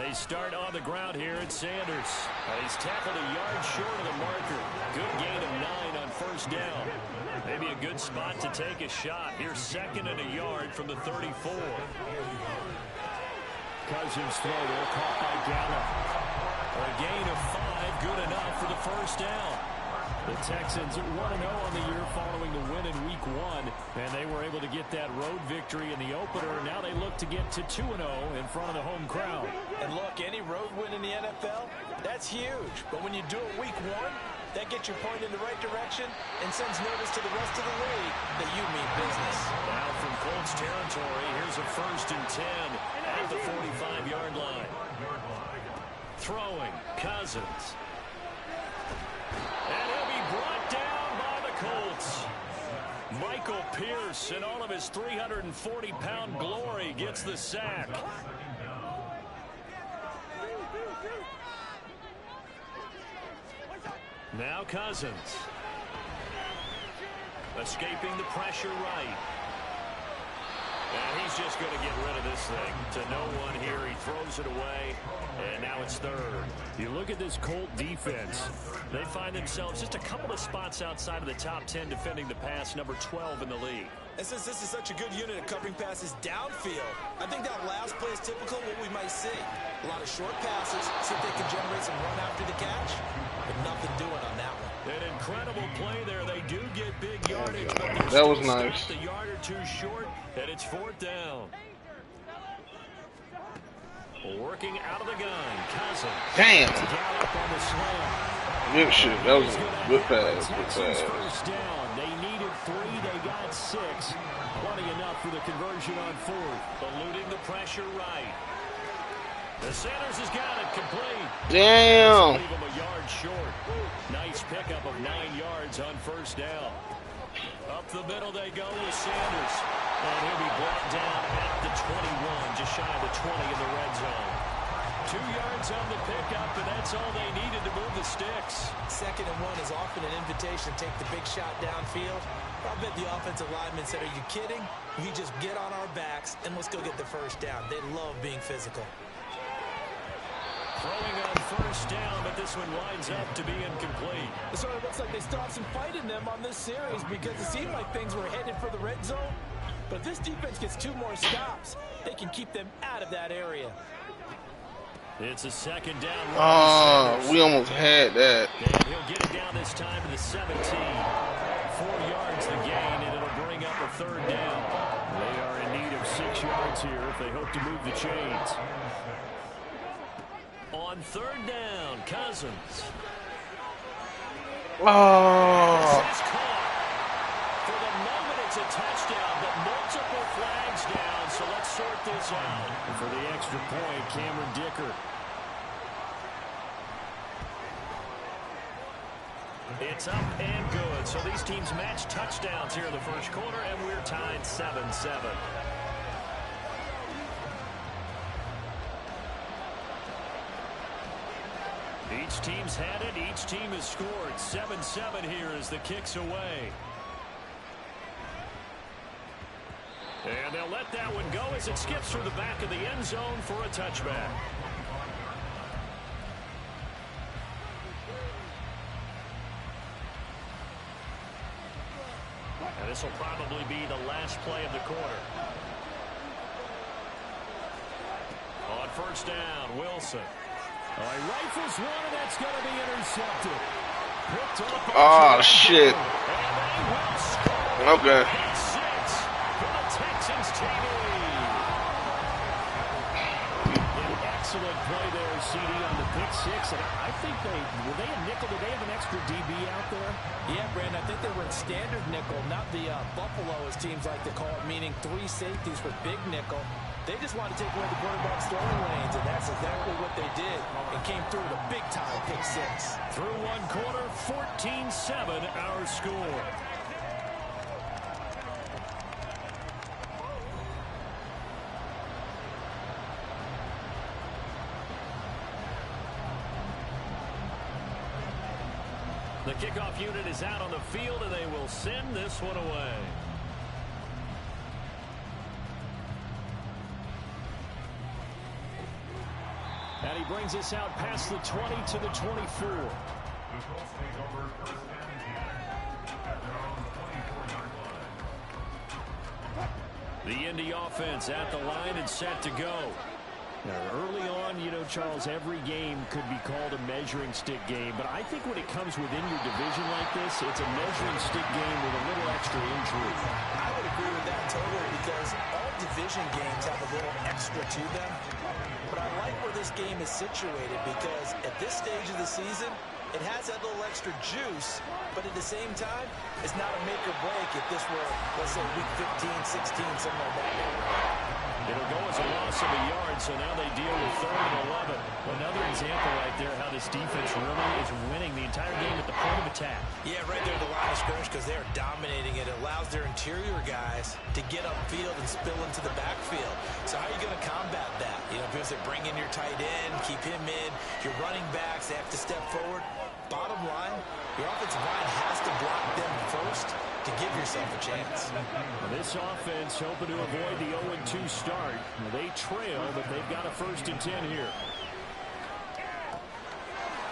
They start on the ground here at Sanders. He's tackled a yard short of the marker. Good gain of 9 on first down. Maybe a good spot to take a shot. Here's 2nd and a yard from the 34. Cousins throw there, caught by Gallup. A gain of 5, good enough for the first down. The Texans 1-0 on the year following the win in Week 1, and they were able to get that road victory in the opener. Now they look to get to 2-0 in front of the home crowd. And look, any road win in the NFL, that's huge. But when you do it Week 1, that gets your point in the right direction and sends notice to the rest of the league that you mean business. Now from Colts territory, here's a 1st and 10 at the 45-yard line. Throwing, Cousins. And he'll be brought down by the Colts. Michael Pierce, in all of his 340-pound glory, gets the sack. Now Cousins. Escaping the pressure right. And he's just going to get rid of this thing to no one here. He throws it away, and now it's 3rd. You look at this Colt defense. They find themselves just a couple of spots outside of the top 10 defending the pass, number 12 in the league. And since this is such a good unit of covering passes downfield, I think that last play is typical of what we might see. A lot of short passes, see if they can generate some run after the catch, but nothing doing on that one. An incredible play there. They do get big yardage, but that was nice. The yard or two short, and it's 4th down. Working out of the gun, Cousins. Damn. On the slam. Good shit. That was a good pass. Good pass. First down. They needed 3. They got 6. Plenty enough for the conversion on 4th. Eluding the pressure right. The Sanders has got it complete. Damn. Leave him a yard short. Nice pickup of 9 yards on first down. Up the middle they go with Sanders. And he'll be brought down at the 21, just shy of the 20 in the red zone. 2 yards on the pickup, and that's all they needed to move the sticks. 2nd and 1 is often an invitation to take the big shot downfield. I bet the offensive linemen said, are you kidding? We just get on our backs, and let's go get the first down. They love being physical. Throwing on first down, but this one winds up to be incomplete. It sort of looks like they stopped some fight in them on this series because it seemed like things were headed for the red zone. But if this defense gets 2 more stops, they can keep them out of that area. It's a 2nd down. Oh, we almost had that. And he'll get it down this time to the 17. 4 yards the gain, and it'll bring up a 3rd down. They are in need of 6 yards here if they hope to move the chains. On 3rd down, Cousins. Oh. This is caught. For the moment, it's a touchdown, but multiple flags down, so let's sort this out. And for the extra point, Cameron Dicker. It's up and good. So these teams match touchdowns here in the first quarter, and we're tied 7-7. Each team's had it. Each team has scored. 7-7 here as the kick's away. And they'll let that one go as it skips through the back of the end zone for a touchback. And this will probably be the last play of the quarter. On first down, Wilson. Rifles one, and that's going to be intercepted. Oh, shit. Okay. Texans TV. An excellent play there, CD, on the pick 6. And I think were they a nickel? Did they have an extra DB out there? Yeah, Brandon, I think they were in standard nickel, not the Buffalo, as teams like to call it, meaning 3 safeties for big nickel. They just want to take away the quarterback's throwing lanes, and that's exactly what they did, and came through with a big-time pick 6. Through one quarter, 14-7 our score. The kickoff unit is out on the field, and they will send this one away. And he brings us out past the 20 to the 24. The Indy offense at the line and set to go. Now, early on, you know, Charles, every game could be called a measuring stick game. But I think when it comes within your division like this, it's a measuring stick game with a little extra intrigue. I would agree with that totally because all division games have a little extra to them. But I like where this game is situated because at this stage of the season, it has that little extra juice, but at the same time, it's not a make or break if this were, let's say, week 15, 16, something like that. It'll go as a loss of a yard, so now they deal with 3rd and 11. Another example right there how this defense really is winning the entire game at the point of attack. Yeah, right there at the line of scrimmage because they're dominating it. It allows their interior guys to get upfield and spill into the backfield. So how are you going to combat that? You know, because they bring in your tight end, keep him in, your running backs, they have to step forward. Bottom line, your offensive line has to block them first to give yourself a chance. Well, this offense hoping to avoid the 0-2 start. Well, they trail, but they've got a 1st and 10 here.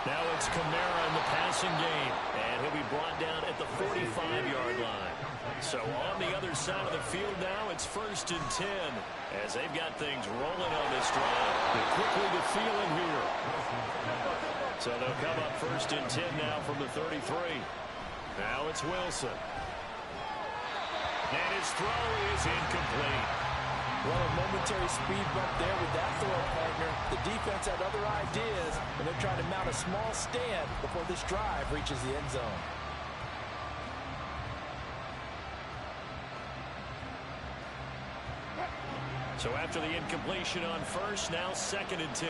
Now it's Kamara in the passing game, and he'll be brought down at the 45-yard line. So on the other side of the field now, it's 1st and 10 as they've got things rolling on this drive. They're quickly to Thielen here. So they'll come up 1st and 10 now from the 33. Now it's Wilson. And his throw is incomplete. Well, a momentary speed bump there with that throw partner. The defense had other ideas, and they're trying to mount a small stand before this drive reaches the end zone. So after the incompletion on 1st, now 2nd and 10.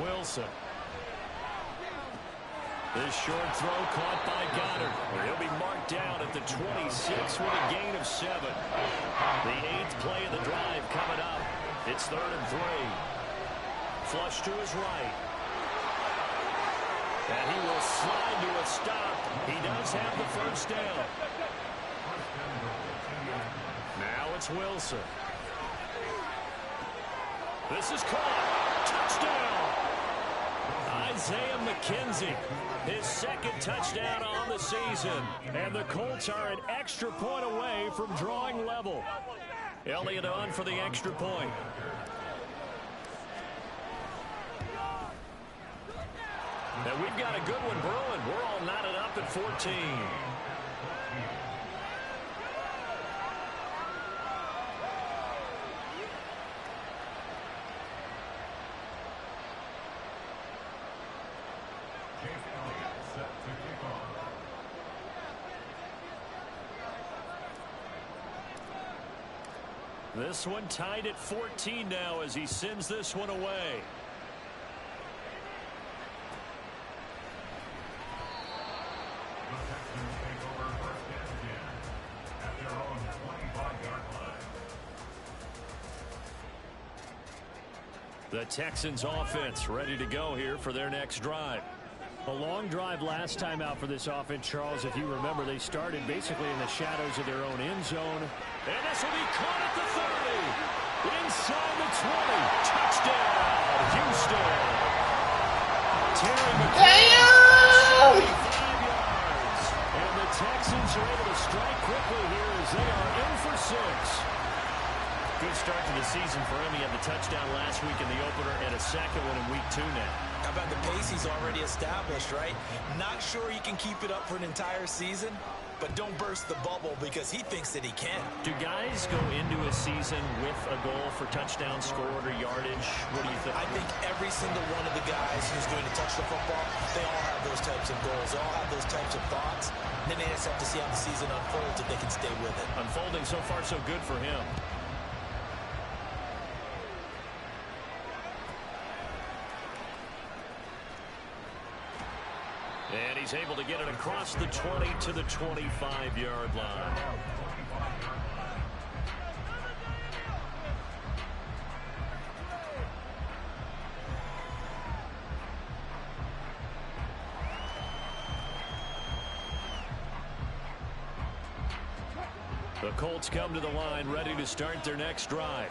Wilson. This short throw caught by Goddard. He'll be marked down at the 26 with a gain of 7. The 8th play of the drive coming up. It's 3rd and 3. Flush to his right. And he will slide to a stop. He does have the 1st down. Now it's Wilson. This is caught. Touchdown. Isaiah McKenzie, his 2nd touchdown on the season. And the Colts are an extra point away from drawing level. Elliott on for the extra point. And we've got a good one brewing. We're all knotted up at 14. This one tied at 14 now as he sends this one away. The Texans offense ready to go here for their next drive. A long drive last time out for this offense, Charles. If you remember, they started basically in the shadows of their own end zone. And this will be caught at the 30. Inside the 20. Touchdown, Houston. Terry McLaurin, 25 yards. And the Texans are able to strike quickly here as they are in for 6. Good start to the season for him. He had the touchdown last week in the opener and a 2nd one in week 2 now. How about the pace he's already established, right? Not sure he can keep it up for an entire season, but don't burst the bubble because he thinks that he can. Do guys go into a season with a goal for touchdown scored or yardage? What do you think? I think every single one of the guys who's going to touch the football, they all have those types of goals. They all have those types of thoughts. And then they just have to see how the season unfolds if they can stay with it. Unfolding so far so good for him. And he's able to get it across the 20 to the 25-yard line. The Colts come to the line ready to start their next drive.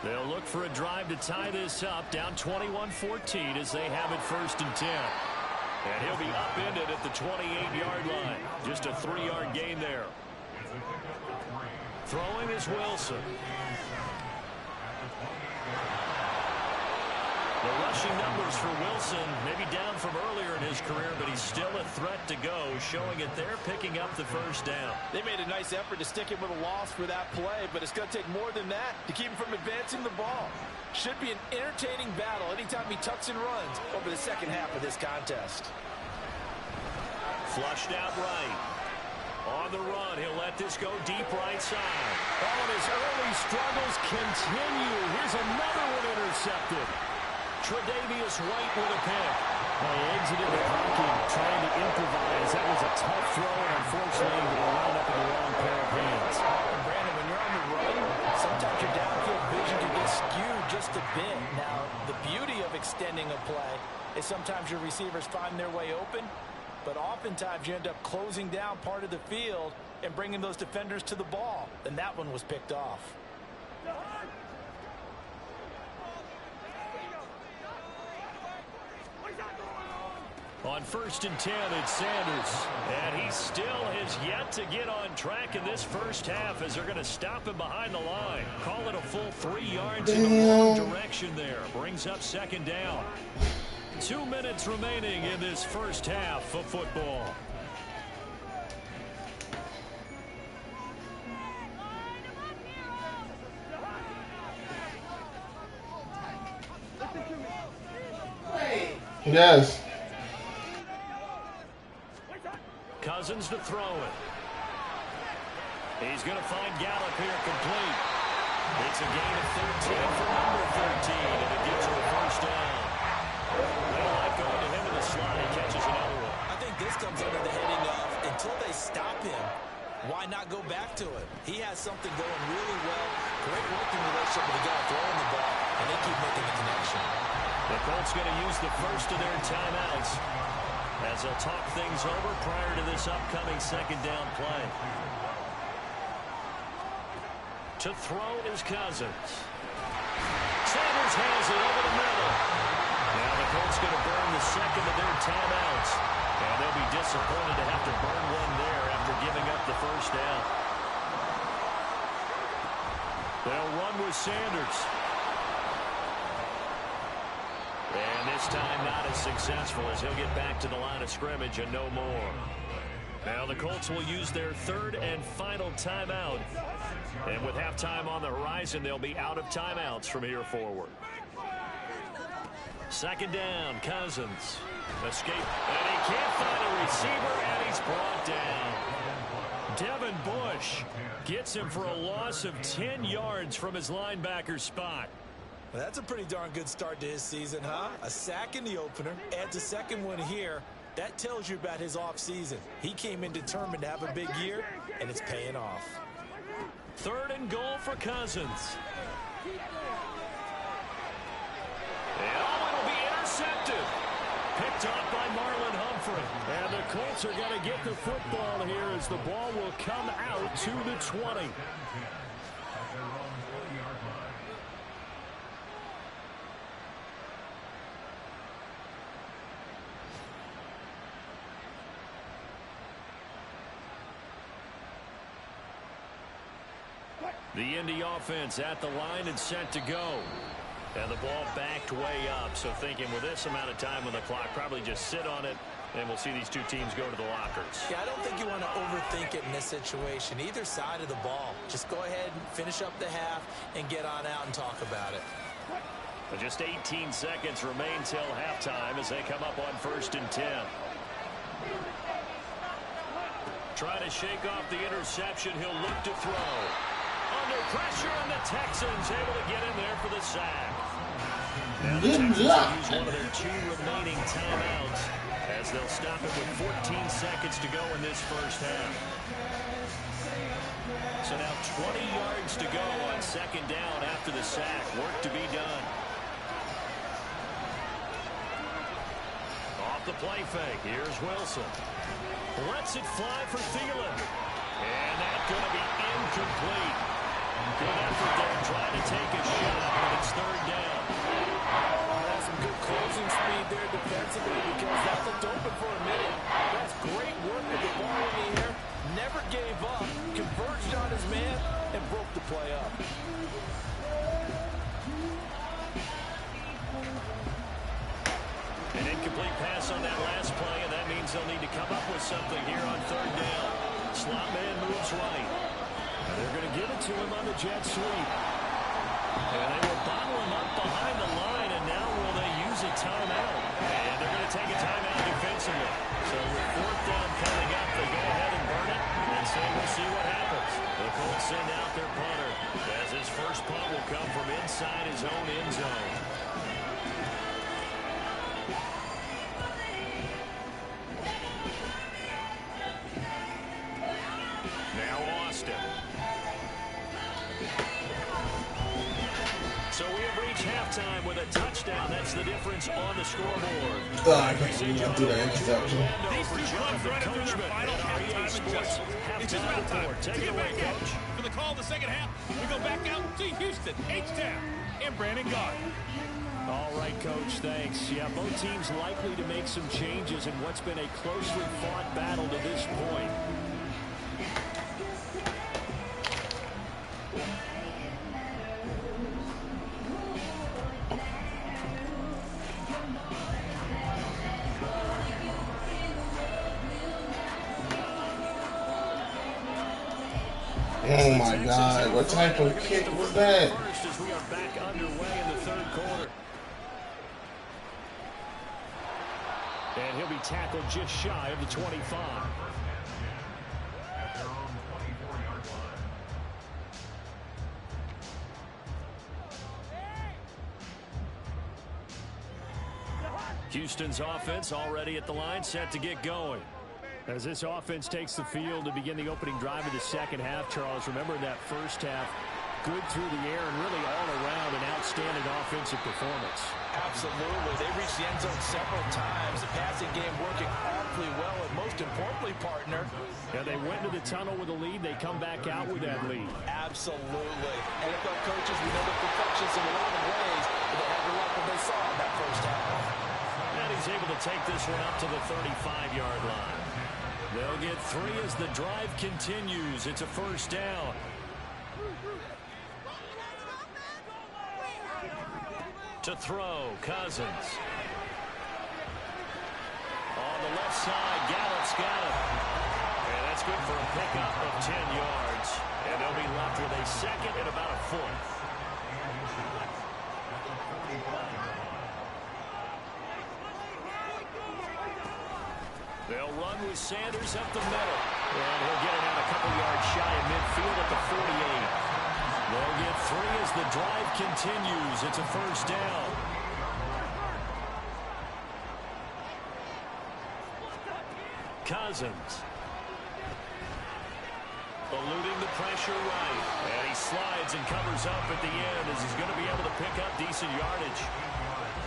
They'll look for a drive to tie this up, down 21-14 as they have it 1st and 10. And he'll be upended at the 28-yard line. Just a 3-yard gain there. Throwing is Wilson. The rushing numbers for Wilson, maybe down from earlier in his career, but he's still a threat to go, showing it there, picking up the 1st down. They made a nice effort to stick him with a loss for that play, but it's going to take more than that to keep him from advancing the ball. Should be an entertaining battle anytime he tucks and runs over the second half of this contest. Flushed out right. On the run, he'll let this go deep right side. Oh, and his early struggles continue. Here's another one intercepted. Tre'Davious White with a pick. Well, he exited the pocket trying to improvise. That was a tough throw, and unfortunately, it will wound up in the wrong pair of hands. And Brandon, when you're on the run, sometimes your downfield vision can get skewed just a bit. Now, the beauty of extending a play is sometimes your receivers find their way open, but oftentimes you end up closing down part of the field and bringing those defenders to the ball. And that one was picked off. On 1st and 10, it's Sanders. And he still has yet to get on track in this 1st half as they're going to stop him behind the line. Call it a full 3 yards in the wrong direction there. Brings up 2nd down. 2 minutes remaining in this 1st half of football. Yes. Cousins to throw it. He's going to find Gallup here complete. It's a gain of 13 for number 13, and it gives him a 1st down. They don't like going to him in the slot. He catches another one. I think this comes under the heading of, until they stop him, why not go back to it? He has something going really well. Great working relationship with the guy throwing the ball, and they keep making the connection. The Colts going to use the first of their timeouts as they'll talk things over prior to this upcoming 2nd down play. To throw is Cousins. Sanders has it over the middle. Now the Colts going to burn the 2nd of their timeouts. And they'll be disappointed to have to burn one there after giving up the 1st down. They'll run with Sanders. And this time not as successful as he'll get back to the line of scrimmage and no more. Now the Colts will use their 3rd and final timeout. And with halftime on the horizon, they'll be out of timeouts from here forward. 2nd down, Cousins. Escape, and he can't find a receiver, and he's brought down. Devin Bush gets him for a loss of 10 yards from his linebacker spot. Well, that's a pretty darn good start to his season, huh? A sack in the opener, adds a 2nd one here. That tells you about his offseason. He came in determined to have a big year, and it's paying off. 3rd and goal for Cousins. And it'll be intercepted. Picked off by Marlon Humphrey. And the Colts are going to get the football here as the ball will come out to the 20. The Indy offense at the line and set to go. And the ball backed way up. So thinking with this amount of time on the clock, probably just sit on it, and we'll see these two teams go to the lockers. Yeah, I don't think you want to overthink it in this situation. Either side of the ball. Just go ahead and finish up the half and get on out and talk about it. But just 18 seconds remain till halftime as they come up on 1st and 10. Trying to shake off the interception. He'll look to throw. Under pressure, and the Texans able to get in there for the sack. Now the Texans will use one of their 2 remaining timeouts as they'll stop it with 14 seconds to go in this 1st half. So now 20 yards to go on 2nd down after the sack. Work to be done. Off the play fake. Here's Wilson. Lets it fly for Thielen. And that's going to be incomplete. Good effort there trying to take a shot, but it's third down. That's some good closing speed there defensively because that looked open for a minute. That's great work with the ball in the air. Never gave up, converged on his man, and broke the play up. An incomplete pass on that last play, and that means they'll need to come up with something here on third down. Slot man moves right. And they're going to give it to him on the jet sweep. And they will bottle him up behind the line, and now will they use a timeout? And they're going to take a timeout defensively. So with fourth down coming up, they go ahead and burn it and say we'll see what happens. The Colts send out their punter as his first punt will come from inside his own end zone. Now Austin. So we have reached halftime with a touchdown. That's the difference on the scoreboard. I can't believe I threw that interception. These two clubs running through their final halftime adjustment. It's just about time to get back out for the call of the second half. We go back out to Houston, H-Town, and Brandon Gott. All right, Coach, thanks. Yeah, both teams likely to make some changes in what's been a closely fought battle to this point. Oh my God, what type of kick was that? First, as we are back underway in the third quarter. And he'll be tackled just shy of the 25. Houston's offense already at the line, set to get going. As this offense takes the field to begin the opening drive of the second half, Charles, remember that first half, good through the air and really all around an outstanding offensive performance. Absolutely. They reached the end zone several times. The passing game working awfully well, and most importantly, partner. Yeah, they went to the tunnel with a lead. They come back out with that lead. Absolutely. NFL coaches, we know the perfections in a lot of ways, but they had to like what they saw in that first half. And he's able to take this one up to the 35-yard line. They'll get three as the drive continues. It's a first down. To throw, Cousins. On the left side, Gallup's got it. And that's good for a pickup of 10 yards. And they'll be left with a second and about a foot. They'll run with Sanders up the middle. And he'll get it out a couple yards shy of midfield at the 48. They'll get three as the drive continues. It's a first down. Cousins. Eluding the pressure right. And he slides and covers up at the end as he's going to be able to pick up decent yardage.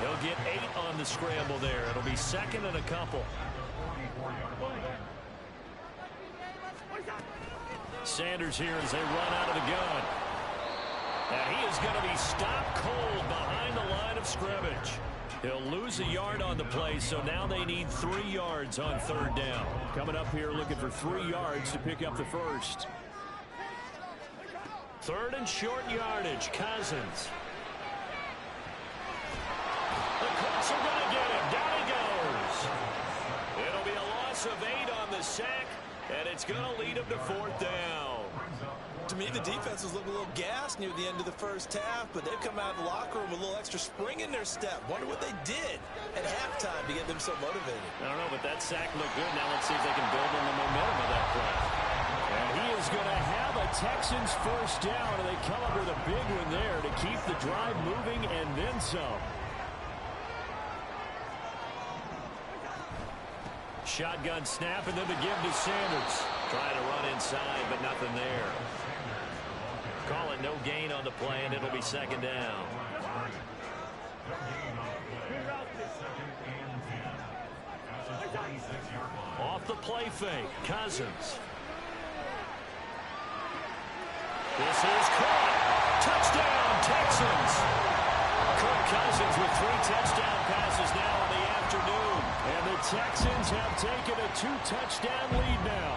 He'll get 8 on the scramble there. It'll be second and a couple. Sanders here as they run out of the gun. And he is going to be stopped cold behind the line of scrimmage. He'll lose a yard on the play, so now they need 3 yards on third down. Coming up here looking for 3 yards to pick up the first. Third and short yardage, Cousins. The Colts are going to get him. Down he goes. It'll be a loss of 8 on the sack, and it's going to lead him to fourth down. To me, the defense was looking a little gassed near the end of the first half, but they've come out of the locker room with a little extra spring in their step. Wonder what they did at halftime to get them so motivated. I don't know, but that sack looked good. Now let's see if they can build on the momentum of that play. And he is going to have a Texans first down, and they come up with a big one there to keep the drive moving and then some. Shotgun snap, and then the give to Sanders. Trying to run inside, but nothing there. Call it no gain on the play, and it'll be second down. Off the play fake, Cousins. This is caught. Touchdown, Texans. Kirk Cousins with 3 touchdown passes now in the afternoon. And the Texans have taken a 2-touchdown lead now.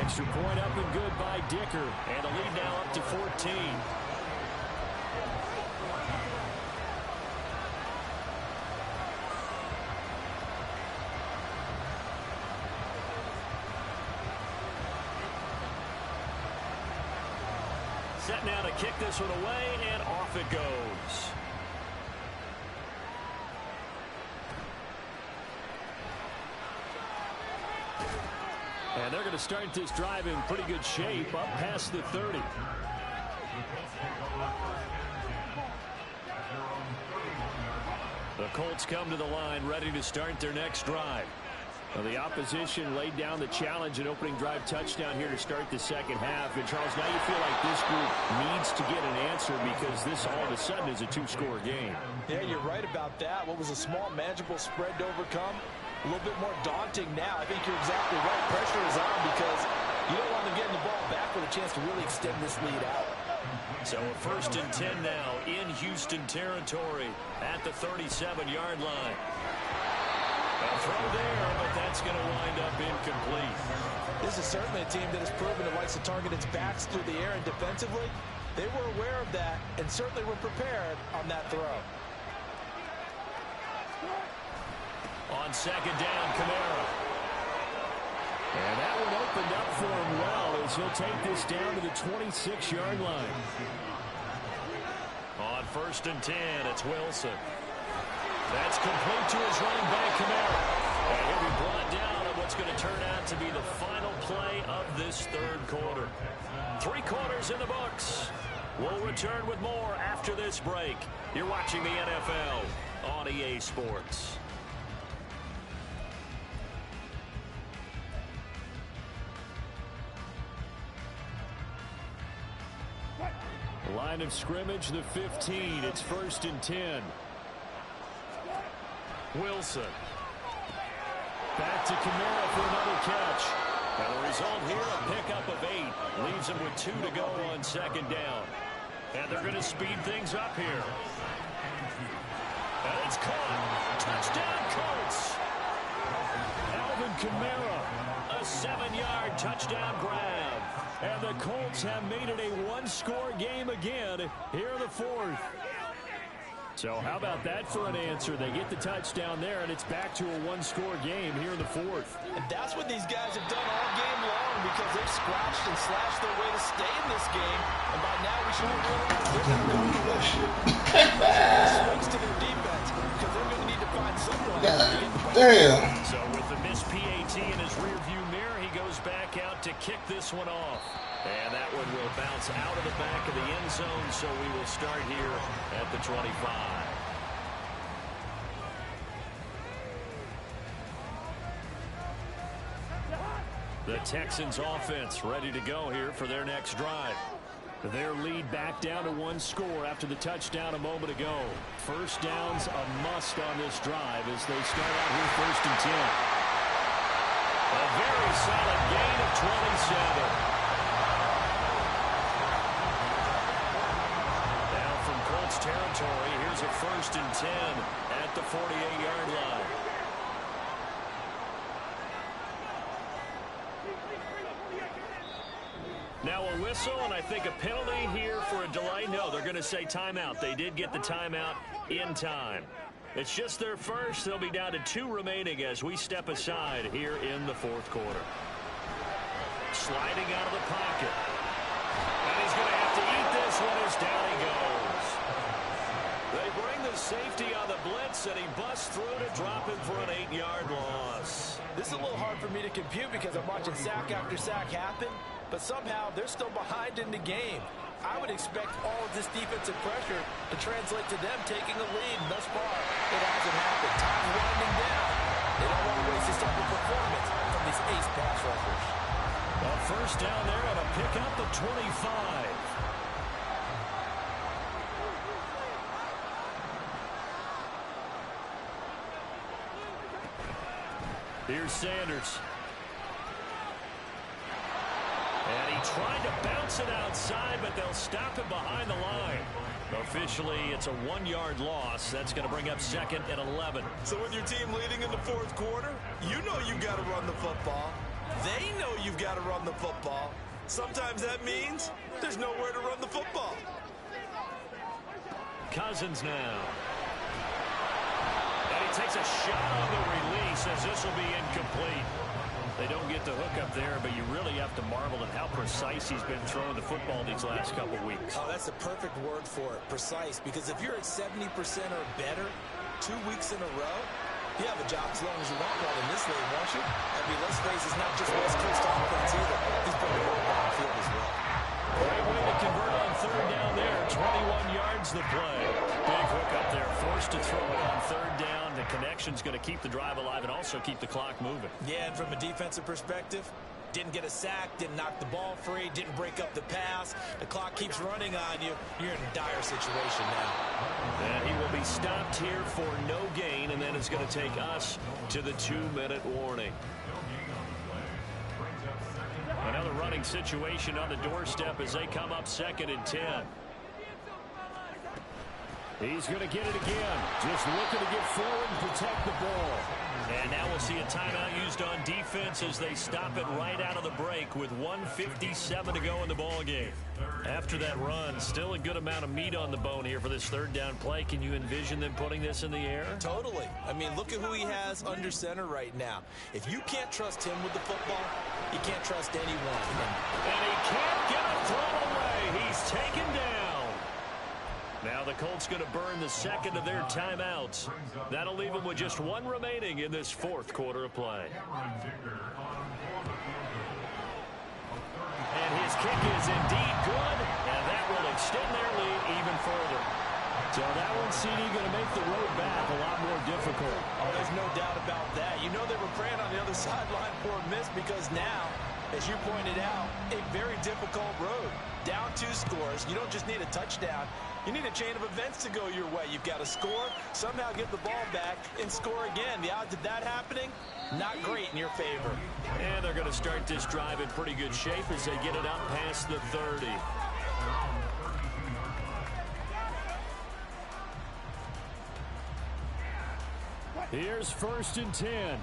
Extra point up and good by Dicker. And the lead now up to 14. Set now to kick this one away, and off it goes. And they're going to start this drive in pretty good shape, up past the 30. The Colts come to the line, ready to start their next drive. Well, the opposition laid down the challenge and opening drive touchdown here to start the second half. And, Charles, now you feel like this group needs to get an answer because this all of a sudden is a 2-score game. Yeah, you're right about that. What was a small, manageable spread to overcome, a little bit more daunting now. I think you're exactly right. Pressure is on because you don't want them getting the ball back with a chance to really extend this lead out. So a 1st and 10 now in Houston territory at the 37-yard line. A throw there, but that's going to wind up incomplete. This is certainly a team that has proven it likes to target its backs through the air, and defensively, they were aware of that and certainly were prepared on that throw. On 2nd down, Kamara. And that one opened up for him well as he'll take this down to the 26-yard line. On 1st and 10, it's Wilson. That's complete to his running back, Kamara. And he'll be brought down at what's going to turn out to be the final play of this 3rd quarter. 3 quarters in the books. We'll return with more after this break. You're watching the NFL on EA Sports. Line of scrimmage, the 15. It's 1st and 10. Wilson. Back to Kamara for another catch. And the result here, a pickup of 8. Leaves him with 2 to go on 2nd down. And they're going to speed things up here. And it's caught. Touchdown, Colts. Alvin Kamara, a 7-yard touchdown grab. And the Colts have made it a 1-score game again here in the 4th. So how about that for an answer? They get the touchdown there, and it's back to a 1-score game here in the 4th. And that's what these guys have done all game long because they've scratched and slashed their way to stay in this game. And by now we should have realized they're going to do that shit. Swings to their defense because they're going to need to find someone to get the ball. Damn. So with the missed PAT in his rearview mirror, he goes back out to kick this one off. And that one will bounce out of the back of the end zone, so we will start here at the 25. The Texans offense ready to go here for their next drive. Their lead back down to 1 score after the touchdown a moment ago. 1st down's a must on this drive as they start out here 1st and 10. A very solid gain of 27. Territory. Here's a 1st and 10 at the 48-yard line. Now a whistle and I think a penalty here for a delay. No, they're going to say timeout. They did get the timeout in time. It's just their first. They'll be down to 2 remaining as we step aside here in the 4th quarter. Sliding out of the pocket. And he's going to have to eat this one as down he goes. They bring the safety on the blitz, and he busts through to drop him for an 8-yard loss. This is a little hard for me to compute because I'm watching sack after sack happen, but somehow they're still behind in the game. I would expect all of this defensive pressure to translate to them taking a lead. Thus far, it hasn't happened. Time's winding down. They don't want to waste this type of performance from these ace pass rushers. A 1st down there and a pickup of 25. Here's Sanders. And he tried to bounce it outside, but they'll stop it behind the line. Officially, it's a 1-yard loss. That's going to bring up second and 11. So with your team leading in the fourth quarter, you know you've got to run the football. They know you've got to run the football. Sometimes that means there's nowhere to run the football. Cousins now. And he takes a shot on the release as this will be incomplete. They don't get the hook up there, but you really have to marvel at how precise he's been throwing the football these last couple weeks. Oh, that's a perfect word for it, precise, because if you're at 70% or better 2 weeks in a row, you have a job as long as you want one in this league, won't you? I mean, let's face it, it's not just West Coast offense either. He's putting the ball downfield as well. Great way to convert on third down there. 21 yards the play. Big hook up there. Forced to throw it on third down. The connection's going to keep the drive alive and also keep the clock moving. Yeah, and from a defensive perspective, didn't get a sack, didn't knock the ball free, didn't break up the pass. The clock keeps running on you. You're in a dire situation now. And he will be stopped here for no gain, and then it's going to take us to the 2-minute warning. Another running situation on the doorstep as they come up second and 10. He's going to get it again. Just looking to get forward and protect the ball. And now we'll see a timeout used on defense as they stop it right out of the break with 1:57 to go in the ball game. After that run, still a good amount of meat on the bone here for this third down play. Can you envision them putting this in the air? Totally. I mean, look at who he has under center right now. If you can't trust him with the football, you can't trust anyone. And he can't get a throw away. He's taken down. Now the Colts going to burn the second of their timeouts. That'll leave them with just one remaining in this fourth quarter of play. And his kick is indeed good, and that will extend their lead even further. So that one, CD, going to make the road back a lot more difficult. Oh, there's no doubt about that. You know they were praying on the other sideline for a miss because now, as you pointed out, a very difficult road. Down 2 scores. You don't just need a touchdown. You need a chain of events to go your way. You've got to score, somehow get the ball back, and score again. The odds of that happening, not great in your favor. And they're going to start this drive in pretty good shape as they get it up past the 30. Here's 1st and 10.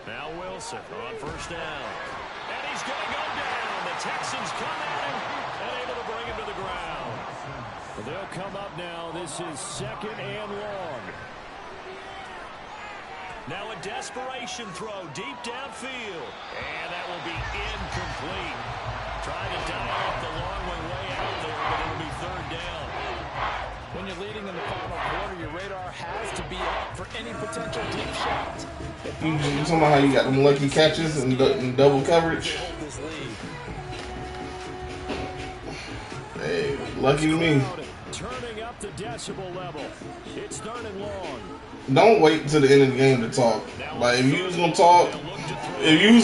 Now Wilson on 1st down. And he's going to go down. The Texans come at him and able to bring him to the ground. They'll come up now. This is 2nd and long. Now a desperation throw deep downfield. And that will be incomplete. Trying to dial up the long way out there, but it'll be 3rd down. When you're leading in the final quarter, your radar has to be up for any potential deep shot. You talking about how you got them lucky catches and double coverage? Hey, lucky to me. Turning up the decibel level. It's 3rd and long. Don't wait till the end of the game to talk. Like, if you was gonna talk, And he'll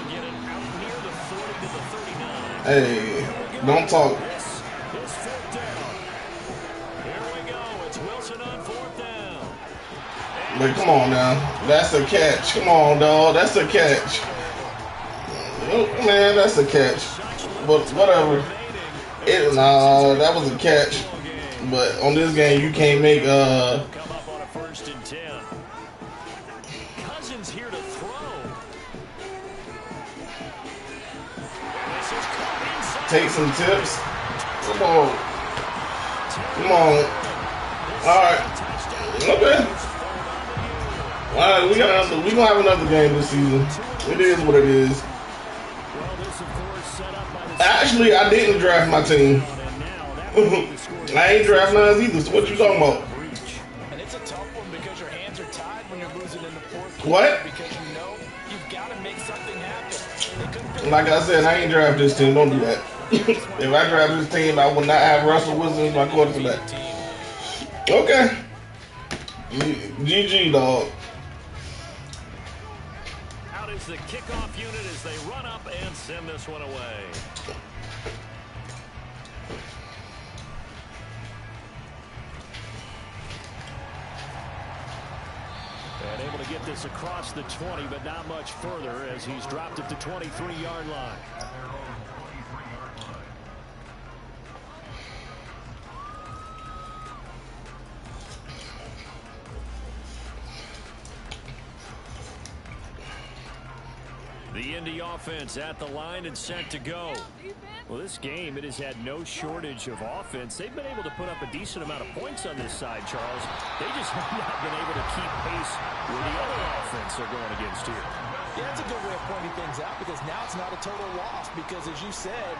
get it out near the 40 to the 39. Hey, don't talk. It's 4th down. Here we go. It's Wilson on 4th down. But come on now. That's a catch. Come on, dog. That's a catch. Oh, man, that's a catch. But whatever. Nah, that was a catch. But on this game, you can't make Come up on a 1st and 10. Cousins here to throw. This is caught inside. take some tips. Come on. Come on. Alright. Okay. Alright, we gonna have another game this season. It is what it is. Actually, I didn't draft my team. I ain't draft none either, so what you talking about? And it's a tough one because your hands are tied when you're losing in the fourth quarter. What? Because you know you've got to make something happen. Like I said, I ain't draft this team. Don't do that. If I draft this team, I will not have Russell Wilson as my quarterback. Okay. GG, dog. Out is the kickoff unit as they run up and send this one away. to get this across the 20, but not much further as he's dropped at the 23-yard line. The Indy offense at the line and set to go. Well, this game, it has had no shortage of offense. They've been able to put up a decent amount of points on this side, Charles. They just have not been able to keep pace with the other offense they're going against here. Yeah, that's a good way of pointing things out because now it's not a total loss because, as you said,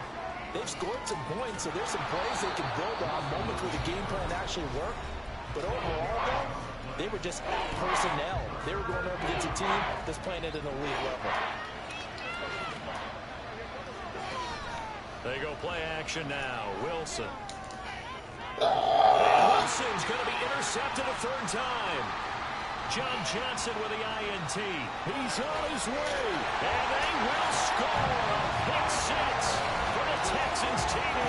they've scored some points, so there's some plays they can build on, moments where the game plan actually worked. But overall, though, they were just out personnel. They were going up against a team that's playing at an elite level. They go play action now. Wilson. And Wilson's going to be intercepted a third time. John Johnson with the INT. He's on his way. And they will score. Pick six for the Texans TD.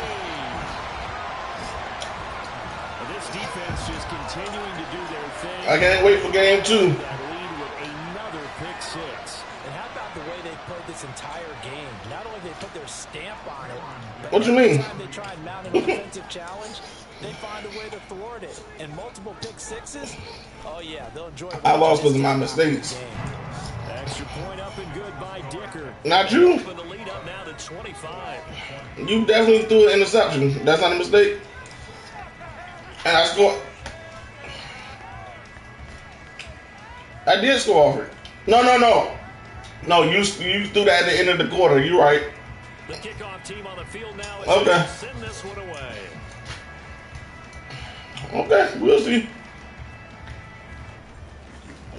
This defense just continuing to do their thing. I can't wait for game 2. That lead with another pick six. And how about the way they played this entire game? Not only did they put their stamp on it, but what you mean? every time they try and mount an offensive challenge, they find a way to thwart it. And multiple pick sixes, oh yeah, they'll enjoy it. I lost because of my mistakes. Extra point up and good by Dicker. Not you. Open the lead up now to 25. You definitely threw an interception. That's not a mistake. And I scored. I did score off it. No. No, you threw that at the end of the quarter. You're right. The kickoff team on the field now. Okay. Send this one away. Okay, we'll see.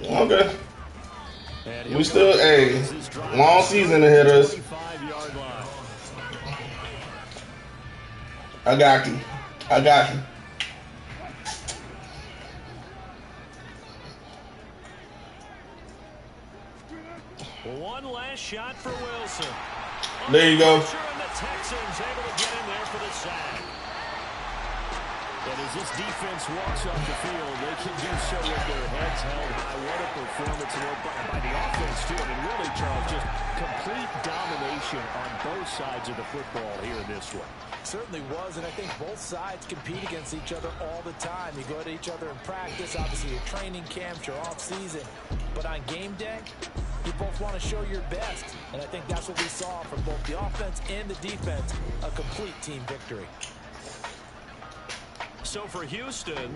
Okay. We still, hey, long season ahead of us. I got you. One last shot for Wilson. There you go. And the Texans able to get in there for the sack. And as this defense walks off the field, they can do so with their heads held high. What a performance by the offense, too. I mean, really, Charles, just complete domination on both sides of the football here in this one. Certainly was, and I think both sides compete against each other all the time. You go at each other in practice, obviously your training camps, your off-season. But on game day, you both want to show your best. And I think that's what we saw from both the offense and the defense, a complete team victory. So for Houston,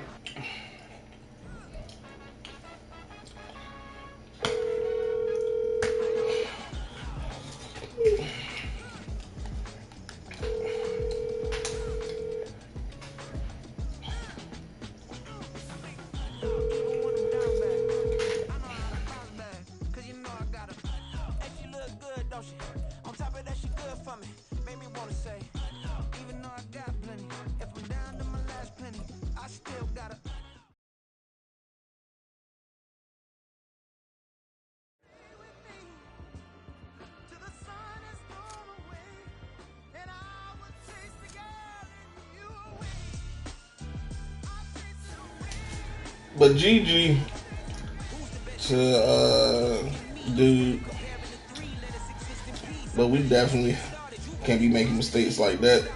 but GG to dude, but we definitely can't be making mistakes like that.